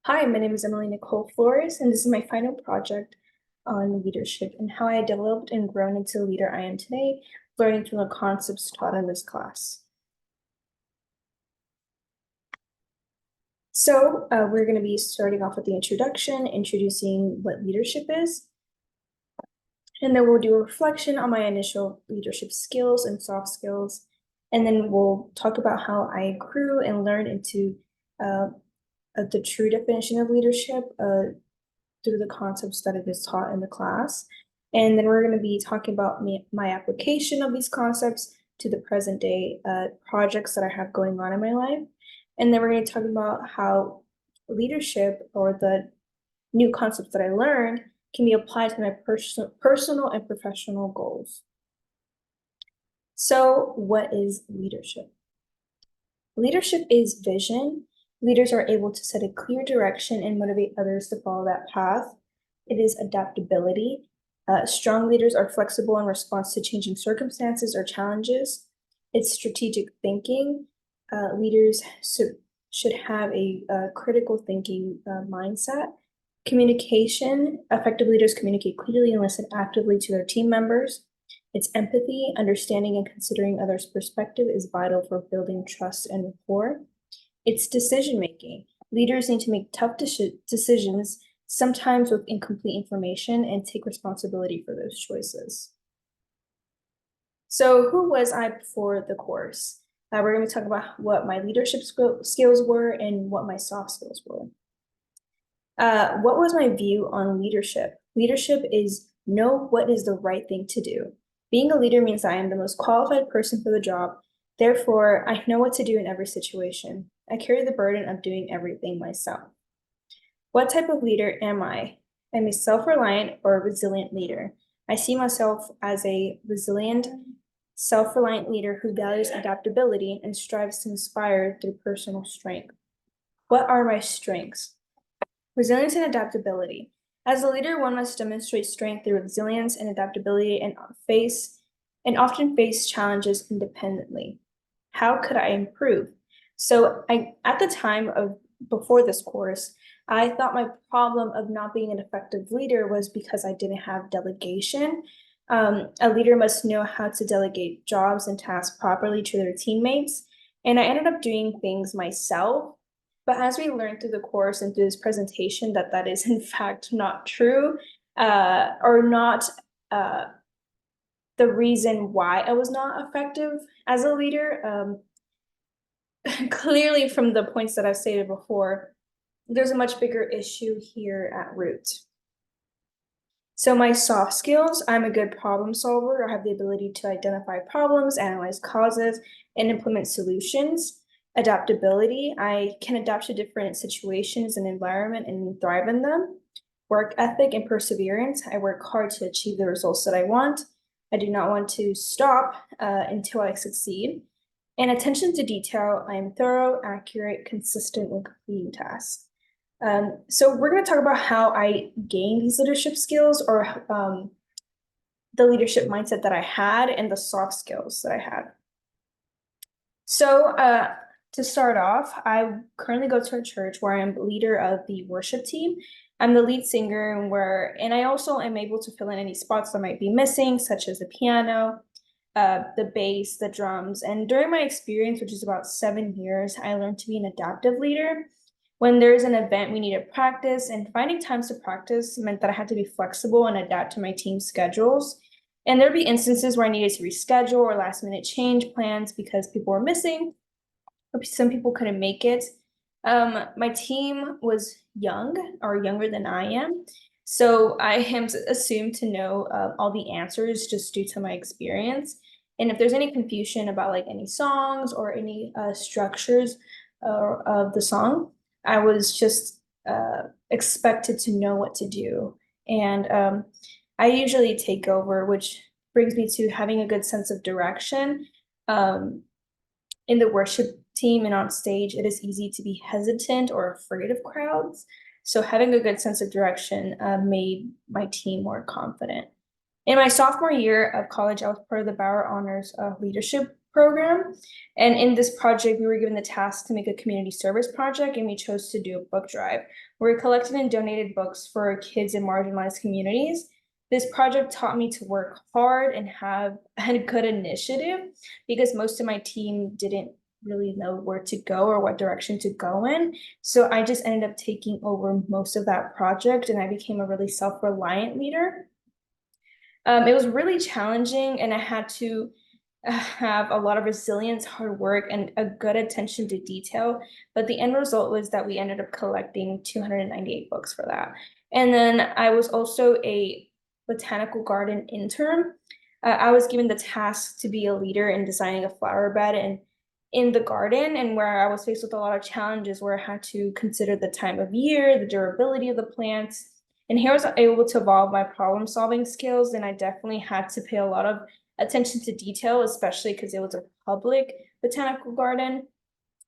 Hi, my name is Emily Nicole Flores, and this is my final project on leadership and how I developed and grown into the leader I am today, learning from the concepts taught in this class. We're going to be starting off with the introduction, introducing what leadership is, and then we'll do a reflection on my initial leadership skills and soft skills, and then we'll talk about how I grew and learned into uh, the true definition of leadership, through the concepts that it is taught in the class. And then we're going to be talking about my application of these concepts to the present day projects that I have going on in my life. And then we're going to talk about how leadership or the new concepts that I learned can be applied to my personal and professional goals. So, what is leadership? Leadership is vision. Leaders are able to set a clear direction and motivate others to follow that path. It is adaptability. Strong leaders are flexible in response to changing circumstances or challenges. It's strategic thinking. Leaders should have a critical thinking mindset. Communication. Effective leaders communicate clearly and listen actively to their team members. It's empathy. Understanding and considering others' perspective is vital for building trust and rapport. It's decision making. Leaders need to make tough decisions, sometimes with incomplete information, and take responsibility for those choices. So, who was I before the course? We're going to talk about what my leadership skills were and what my soft skills were. What was my view on leadership? Leadership is know what is the right thing to do. Being a leader means I am the most qualified person for the job. Therefore, I know what to do in every situation. I carry the burden of doing everything myself. What type of leader am I? I'm a self-reliant or a resilient leader. I see myself as a resilient, self-reliant leader who values adaptability and strives to inspire through personal strength. What are my strengths? Resilience and adaptability. As a leader, one must demonstrate strength through resilience and adaptability and often face challenges independently. How could I improve? At the time of before this course, I thought my problem of not being an effective leader was because I didn't have delegation. A leader must know how to delegate jobs and tasks properly to their teammates. And I ended up doing things myself. But as we learned through the course and through this presentation, that is in fact not true, or not uh, the reason why I was not effective as a leader. Clearly, from the points that I've stated before, there's a much bigger issue here at root. So my soft skills, I'm a good problem solver. I have the ability to identify problems, analyze causes, and implement solutions. Adaptability, I can adapt to different situations and environment and thrive in them. Work ethic and perseverance, I work hard to achieve the results that I want. I do not want to stop until I succeed. And attention to detail, I am thorough, accurate, consistent when completing tasks. So we're going to talk about how I gained these leadership skills, or the leadership mindset that I had and the soft skills that I had. To start off, I currently go to a church where I'm leader of the worship team. I'm the lead singer, and I also am able to fill in any spots that might be missing, such as the piano, the bass, the drums. And during my experience, which is about 7 years, I learned to be an adaptive leader. When there's an event we needed practice, and finding times to practice meant that I had to be flexible and adapt to my team's schedules. And there'd be instances where I needed to reschedule or last minute change plans because people were missing, or some people couldn't make it. My team was young or younger than I am. So I am assumed to know all the answers just due to my experience. And if there's any confusion about like any songs or any structures of the song, I was just expected to know what to do. And I usually take over, which brings me to having a good sense of direction. In the worship team and on stage, it is easy to be hesitant or afraid of crowds. So having a good sense of direction made my team more confident. In my sophomore year of college, I was part of the Bauer Honors Leadership program. And in this project, we were given the task to make a community service project, and we chose to do a book drive where we collected and donated books for kids in marginalized communities. This project taught me to work hard and have a good initiative because most of my team didn't really know where to go or what direction to go in. So I just ended up taking over most of that project, and I became a really self-reliant leader. It was really challenging, and I had to have a lot of resilience, hard work, and a good attention to detail. But the end result was that we ended up collecting 298 books for that. And then I was also a botanical garden intern. I was given the task to be a leader in designing a flower bed and in the garden, and where I was faced with a lot of challenges where I had to consider the time of year, the durability of the plants. And here I was able to evolve my problem solving skills, and I definitely had to pay a lot of attention to detail, especially because it was a public botanical garden.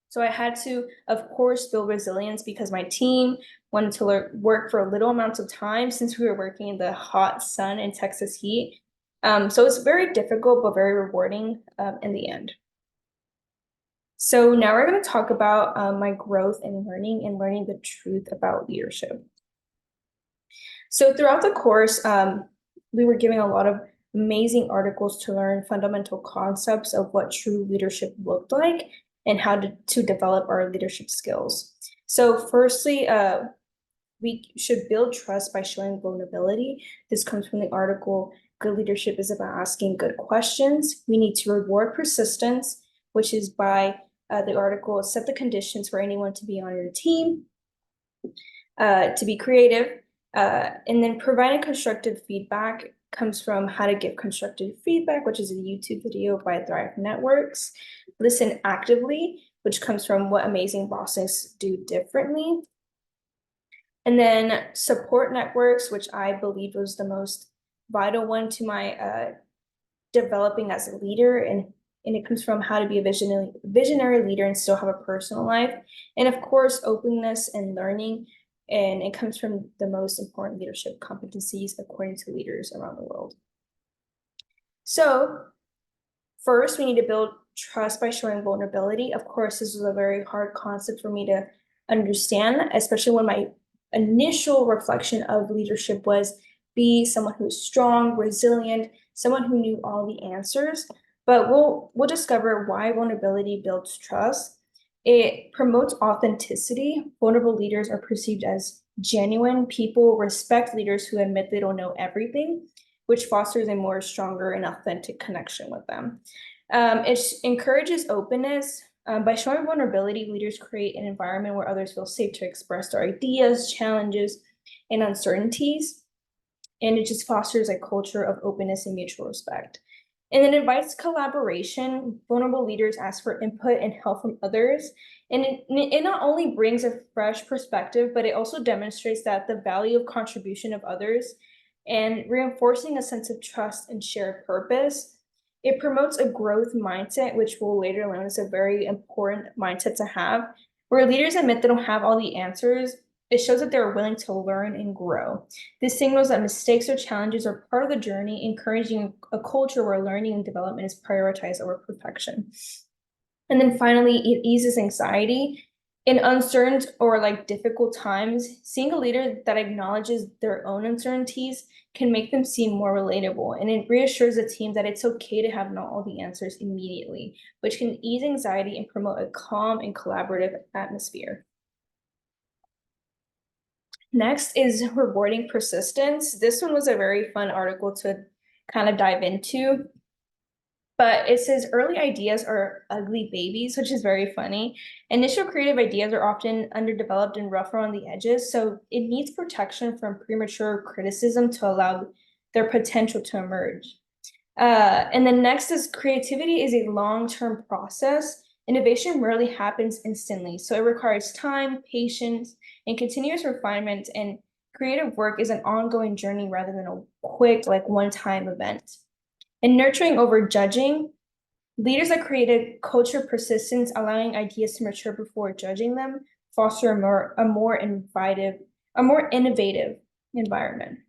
So I had to, of course, build resilience because my team wanted to work for little amounts of time since we were working in the hot sun and Texas heat. So it's very difficult, but very rewarding in the end. So now we're going to talk about my growth in learning and learning the truth about leadership. So throughout the course, we were giving a lot of amazing articles to learn fundamental concepts of what true leadership looked like and how to develop our leadership skills. So firstly, we should build trust by showing vulnerability. This comes from the article, Good Leadership is about asking good questions. We need to reward persistence, which is by the article, set the conditions for anyone to be on your team, to be creative, and then providing constructive feedback comes from How to Give Constructive Feedback, which is a YouTube video by Thrive Networks. Listen actively, which comes from What Amazing Bosses Do Differently. And then support networks, which I believe was the most vital one to my developing as a leader. And it comes from How to Be a Visionary Leader and Still Have a Personal Life. And of course, openness and learning. And it comes from the most important leadership competencies according to leaders around the world. So first, we need to build trust by showing vulnerability. Of course, this was a very hard concept for me to understand, especially when my initial reflection of leadership was be someone who's strong, resilient, someone who knew all the answers. But we'll discover why vulnerability builds trust. It promotes authenticity. Vulnerable leaders are perceived as genuine. People respect leaders who admit they don't know everything, which fosters a more stronger and authentic connection with them. It encourages openness. By showing vulnerability, leaders create an environment where others feel safe to express their ideas, challenges, and uncertainties. And it just fosters a culture of openness and mutual respect. And it invites collaboration. Vulnerable leaders ask for input and help from others. And it not only brings a fresh perspective, but it also demonstrates that the value of contribution of others and reinforcing a sense of trust and shared purpose. It promotes a growth mindset, which we'll later learn is a very important mindset to have, where leaders admit they don't have all the answers. It shows that they're willing to learn and grow. This signals that mistakes or challenges are part of the journey, encouraging a culture where learning and development is prioritized over perfection. And then finally, it eases anxiety. In uncertain or difficult times, seeing a leader that acknowledges their own uncertainties can make them seem more relatable. And it reassures the team that it's okay to have not all the answers immediately, which can ease anxiety and promote a calm and collaborative atmosphere. Next is rewarding persistence. This one was a very fun article to kind of dive into. But it says early ideas are ugly babies, which is very funny. Initial creative ideas are often underdeveloped and rough around the edges, so it needs protection from premature criticism to allow their potential to emerge. And then next is creativity is a long-term process. Innovation rarely happens instantly, so it requires time, patience, and continuous refinement, and creative work is an ongoing journey rather than a quick, one-time event. And nurturing over judging, leaders that created culture persistence, allowing ideas to mature before judging them, foster a more innovative environment.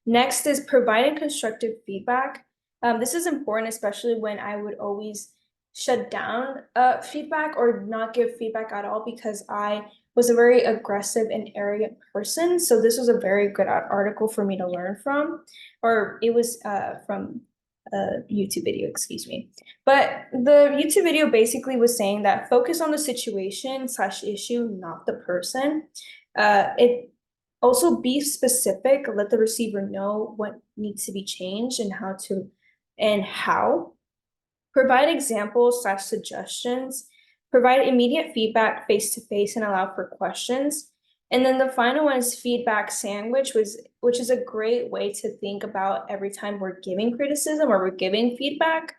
Next is providing constructive feedback. This is important, especially when I would always shut down feedback or not give feedback at all because I was a very aggressive and arrogant person. So this was a very good article for me to learn from, or it was from a YouTube video, excuse me. But the YouTube video basically was saying that focus on the situation slash issue, not the person. It also be specific, let the receiver know what needs to be changed and how. Provide examples slash suggestions. Provide immediate feedback face to face and allow for questions. And then the final one is feedback sandwich, which is a great way to think about every time we're giving criticism or we're giving feedback.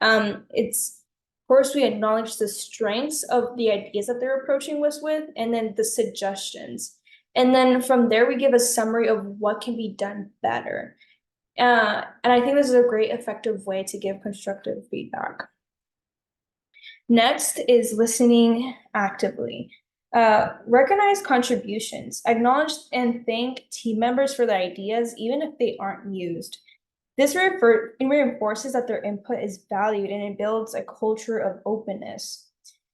It's of course we acknowledge the strengths of the ideas that they're approaching us with, and then the suggestions. And then from there, we give a summary of what can be done better. And I think this is a great effective way to give constructive feedback. Next is listening actively. Recognize contributions. Acknowledge and thank team members for their ideas, even if they aren't used. This reinforces that their input is valued and it builds a culture of openness.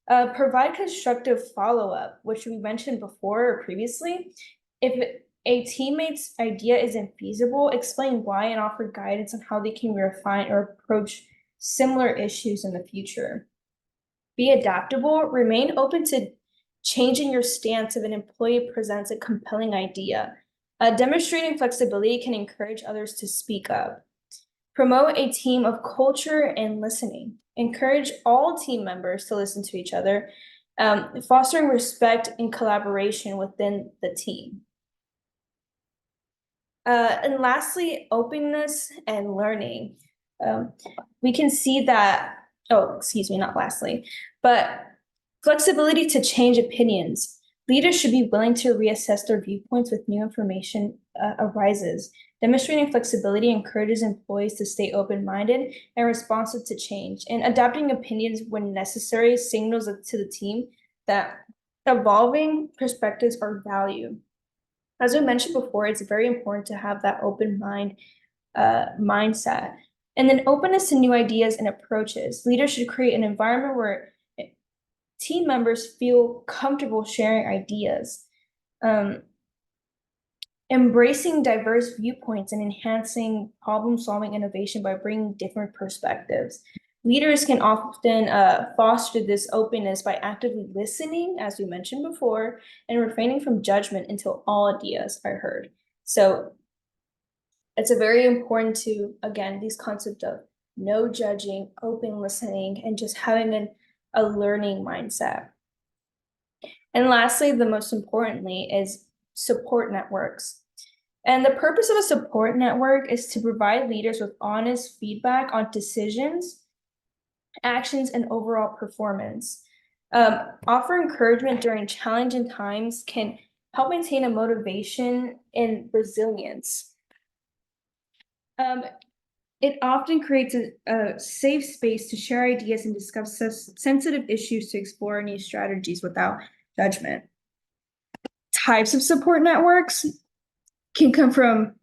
Provide constructive follow-up, which we mentioned before or previously. If a teammate's idea isn't feasible, explain why and offer guidance on how they can refine or approach similar issues in the future. Be adaptable, remain open to changing your stance if an employee presents a compelling idea. Demonstrating flexibility can encourage others to speak up. Promote a team of culture and listening. Encourage all team members to listen to each other, fostering respect and collaboration within the team. And lastly, openness and learning. We can see that, oh, excuse me, not lastly, but flexibility to change opinions. Leaders should be willing to reassess their viewpoints with new information arises. Demonstrating flexibility encourages employees to stay open-minded and responsive to change, and adapting opinions when necessary signals to the team that evolving perspectives are valued. As we mentioned before, it's very important to have that open mindset. And then openness to new ideas and approaches. Leaders should create an environment where team members feel comfortable sharing ideas. Embracing diverse viewpoints and enhancing problem-solving innovation by bringing different perspectives. Leaders can often foster this openness by actively listening, as we mentioned before, and refraining from judgment until all ideas are heard. So it's a very important to, again, these concepts of no judging, open listening, and just having a learning mindset. And lastly, the most importantly is support networks. And the purpose of a support network is to provide leaders with honest feedback on decisions, actions, and overall performance. Offer encouragement during challenging times can help maintain a motivation and resilience. It often creates a safe space to share ideas and discuss sensitive issues to explore new strategies without judgment. Types of support networks can come from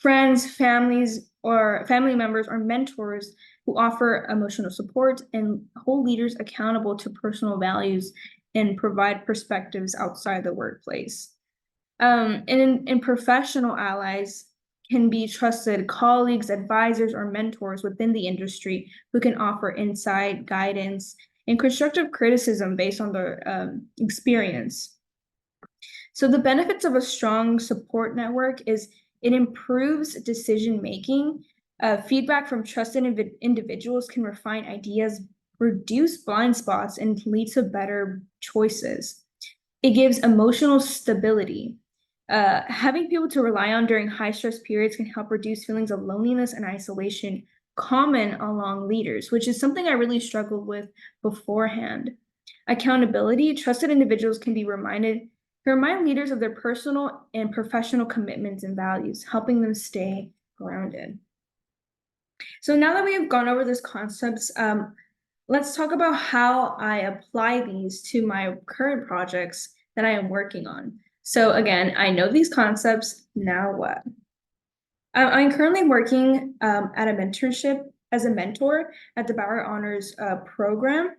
friends, families, or family members or mentors who offer emotional support and hold leaders accountable to personal values and provide perspectives outside the workplace. And in professional allies can be trusted colleagues, advisors, or mentors within the industry who can offer insight, guidance, and constructive criticism based on their experience. So the benefits of a strong support network is it improves decision-making. Feedback from trusted individuals can refine ideas, reduce blind spots, and lead to better choices. It gives emotional stability. Having people to rely on during high-stress periods can help reduce feelings of loneliness and isolation common along leaders, which is something I really struggled with beforehand. Accountability. Trusted individuals can be reminded to remind leaders of their personal and professional commitments and values, helping them stay grounded. So now that we have gone over these concepts, let's talk about how I apply these to my current projects that I am working on. So again, I know these concepts, now what? I'm currently working at a mentorship as a mentor at the Bauer Honors program.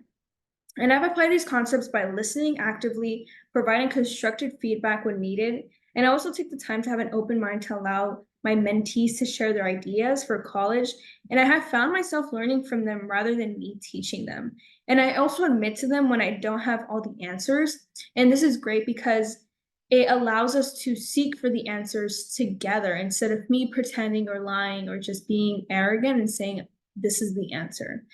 And I've applied these concepts by listening actively, providing constructive feedback when needed, and I also take the time to have an open mind to allow my mentees to share their ideas for college. And I have found myself learning from them rather than me teaching them. And I also admit to them when I don't have all the answers. And this is great because it allows us to seek for the answers together instead of me pretending or lying or just being arrogant and saying, this is the answer.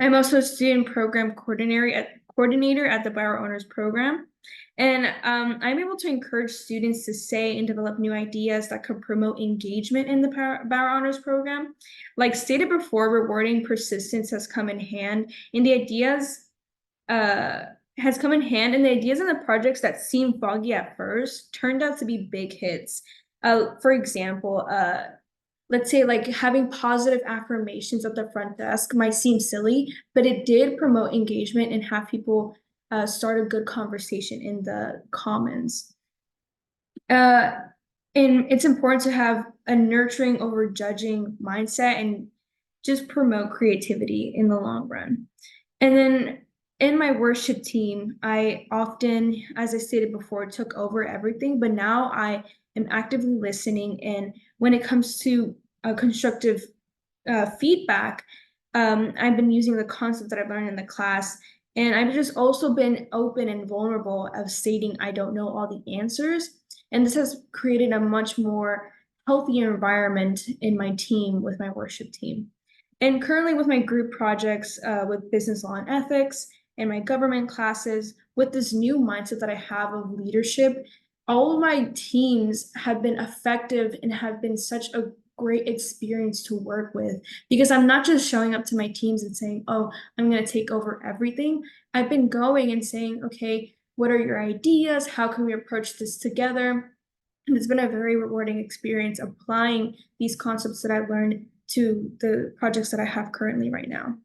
I'm also a student program coordinator at the Bauer Honors program. And I'm able to encourage students to say and develop new ideas that could promote engagement in the Bauer Honors program. Like stated before, rewarding persistence has come in hand, and the ideas has come in hand, and the ideas in the projects that seemed foggy at first turned out to be big hits. For example, let's say like having positive affirmations at the front desk might seem silly, but it did promote engagement and have people start a good conversation in the commons. And it's important to have a nurturing over judging mindset and just promote creativity in the long run. And then in my worship team, I often, as I stated before, took over everything, but now I am actively listening. And when it comes to constructive feedback, I've been using the concepts that I've learned in the class. And I've just also been open and vulnerable of stating I don't know all the answers. And this has created a much more healthy environment in my team with my worship team. And currently with my group projects with business law and ethics and my government classes, with this new mindset that I have of leadership, all of my teams have been effective and have been such a great experience to work with, because I'm not just showing up to my teams and saying, oh, I'm going to take over everything. I've been going and saying, okay, what are your ideas? How can we approach this together? And it's been a very rewarding experience applying these concepts that I've learned to the projects that I have currently right now.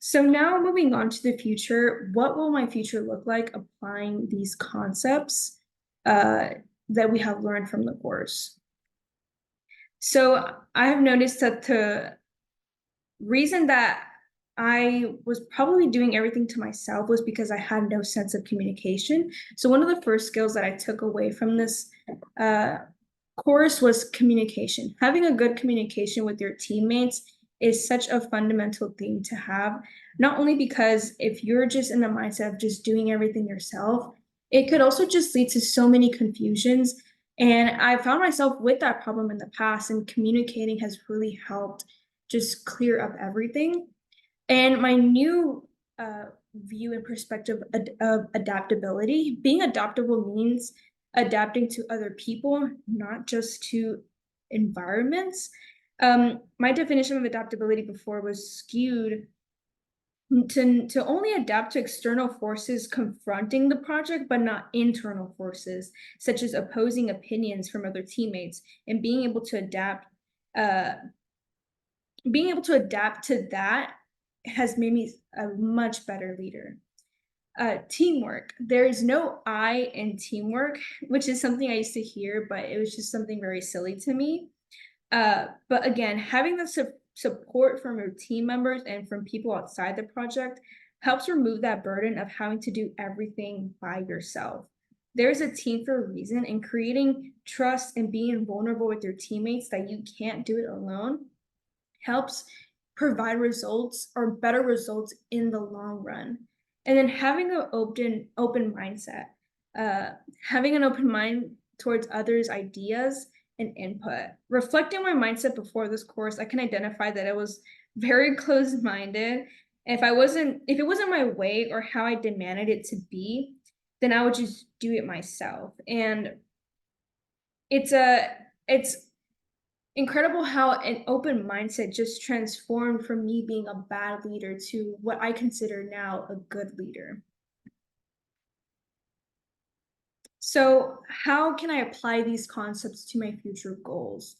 So now moving on to the future, what will my future look like applying these concepts that we have learned from the course? So I have noticed that the reason that I was probably doing everything to myself was because I had no sense of communication. So one of the first skills that I took away from this course was communication. Having a good communication with your teammates is such a fundamental thing to have, not only because if you're just in the mindset of just doing everything yourself, it could also just lead to so many confusions. And I found myself with that problem in the past, and communicating has really helped just clear up everything. And my new view and perspective of adaptability, being adaptable means adapting to other people, not just to environments. My definition of adaptability before was skewed to only adapt to external forces confronting the project, but not internal forces, such as opposing opinions from other teammates, and being able to adapt to that has made me a much better leader. Teamwork. There is no I in teamwork, which is something I used to hear, but it was just something very silly to me. But again, having the support from your team members and from people outside the project helps remove that burden of having to do everything by yourself. There's a team for a reason, and creating trust and being vulnerable with your teammates that you can't do it alone helps provide results or better results in the long run. And then having an open mindset, having an open mind towards others' ideas and input. Reflecting my mindset before this course, I can identify that I was very closed-minded. If it wasn't my way or how I demanded it to be, then I would just do it myself. And it's incredible how an open mindset just transformed from me being a bad leader to what I consider now a good leader. So how can I apply these concepts to my future goals?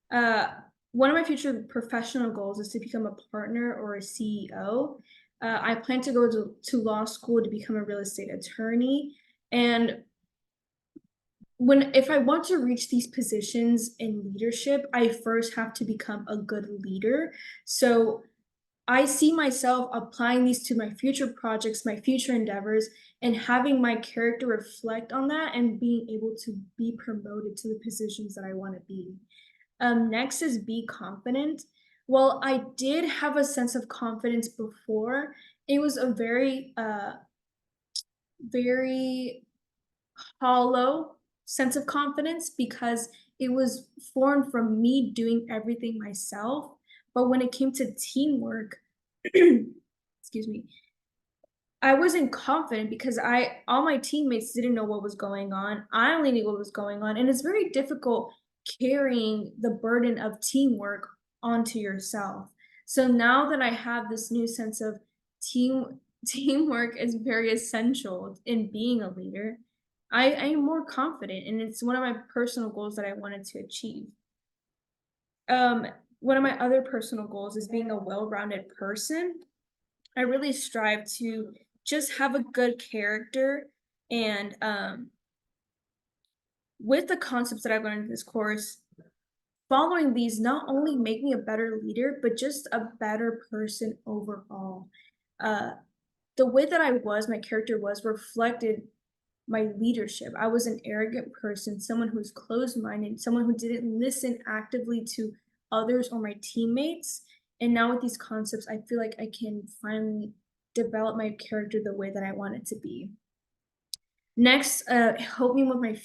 One of my future professional goals is to become a partner or a CEO. I plan to go to law school to become a real estate attorney. And if I want to reach these positions in leadership, I first have to become a good leader. So I see myself applying these to my future projects, my future endeavors, and having my character reflect on that and being able to be promoted to the positions that I want to be. Next is be confident. Well, I did have a sense of confidence before. It was a very hollow sense of confidence because it was formed from me doing everything myself. But when it came to teamwork, excuse me, I wasn't confident because all my teammates didn't know what was going on. I only knew what was going on, and it's very difficult carrying the burden of teamwork onto yourself. So now that I have this new sense of team teamwork is very essential in being a leader, I am more confident, and it's one of my personal goals that I wanted to achieve. Um, One of my other personal goals is being a well-rounded person. I really strive to just have a good character and with the concepts that I've learned in this course, following these not only make me a better leader, but just a better person overall. Uh, the way that I was, my character was reflected my leadership. I was an arrogant person, someone who's closed-minded, someone who didn't listen actively to others or my teammates. And now with these concepts, I feel like I can finally develop my character the way that I want it to be. Next, help me lead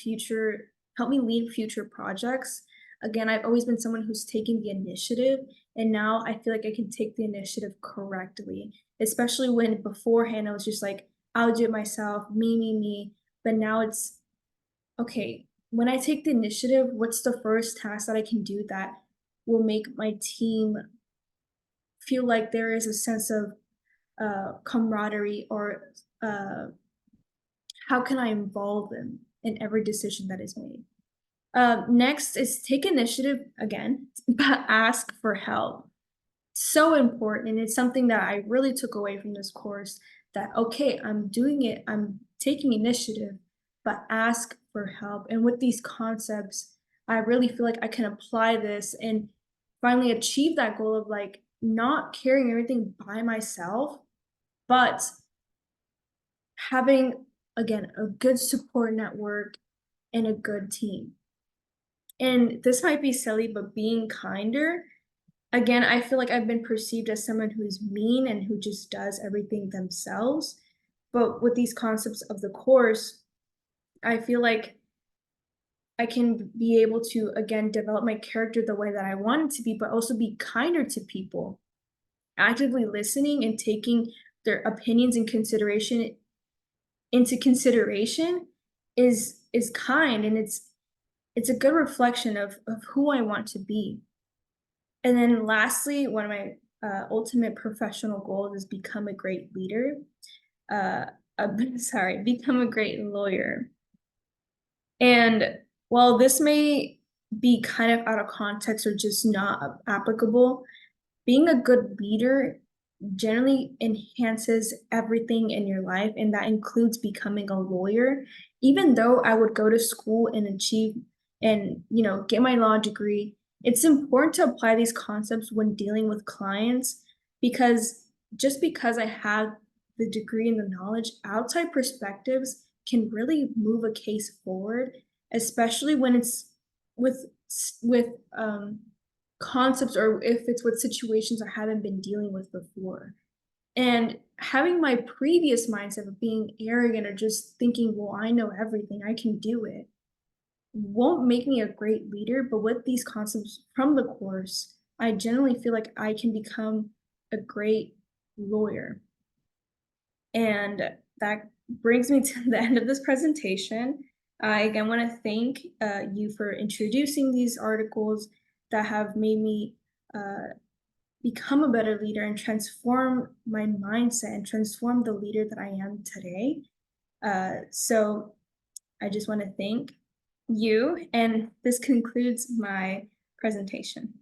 future projects. Again, I've always been someone who's taken the initiative, and now I feel like I can take the initiative correctly, especially when beforehand I was just like, I'll do it myself, me. But now it's okay. When I take the initiative, what's the first task that I can do that will make my team feel like there is a sense of camaraderie or how can I involve them in every decision that is made? Next is take initiative again, but ask for help. So important. And it's something that I really took away from this course that, okay, I'm doing it, I'm taking initiative, but ask for help. And with these concepts, I really feel like I can apply this and finally achieve that goal of like not carrying everything by myself, but having, again, a good support network and a good team. And this might be silly, but being kinder, again, I feel like I've been perceived as someone who's mean and who just does everything themselves. But with these concepts of the course, I feel like I can be able to, again, develop my character the way that I want it to be, but also be kinder to people, actively listening and taking their opinions and consideration into consideration is kind and it's a good reflection of who I want to be. And then lastly, one of my ultimate professional goals is become a great leader. Uh, sorry, become a great lawyer. And while this may be kind of out of context or just not applicable, being a good leader generally enhances everything in your life, and that includes becoming a lawyer. Even though I would go to school and achieve and get my law degree, it's important to apply these concepts when dealing with clients because just because I have the degree and the knowledge, outside perspectives can really move a case forward, especially when it's with with concepts or if it's with situations I haven't been dealing with before. And having my previous mindset of being arrogant or just thinking, well, I know everything, I can do it, won't make me a great leader. But with these concepts from the course, I generally feel like I can become a great lawyer. And that brings me to the end of this presentation. I again want to thank you for introducing these articles that have made me become a better leader and transform my mindset and transform the leader that I am today. So I just want to thank you, and this concludes my presentation.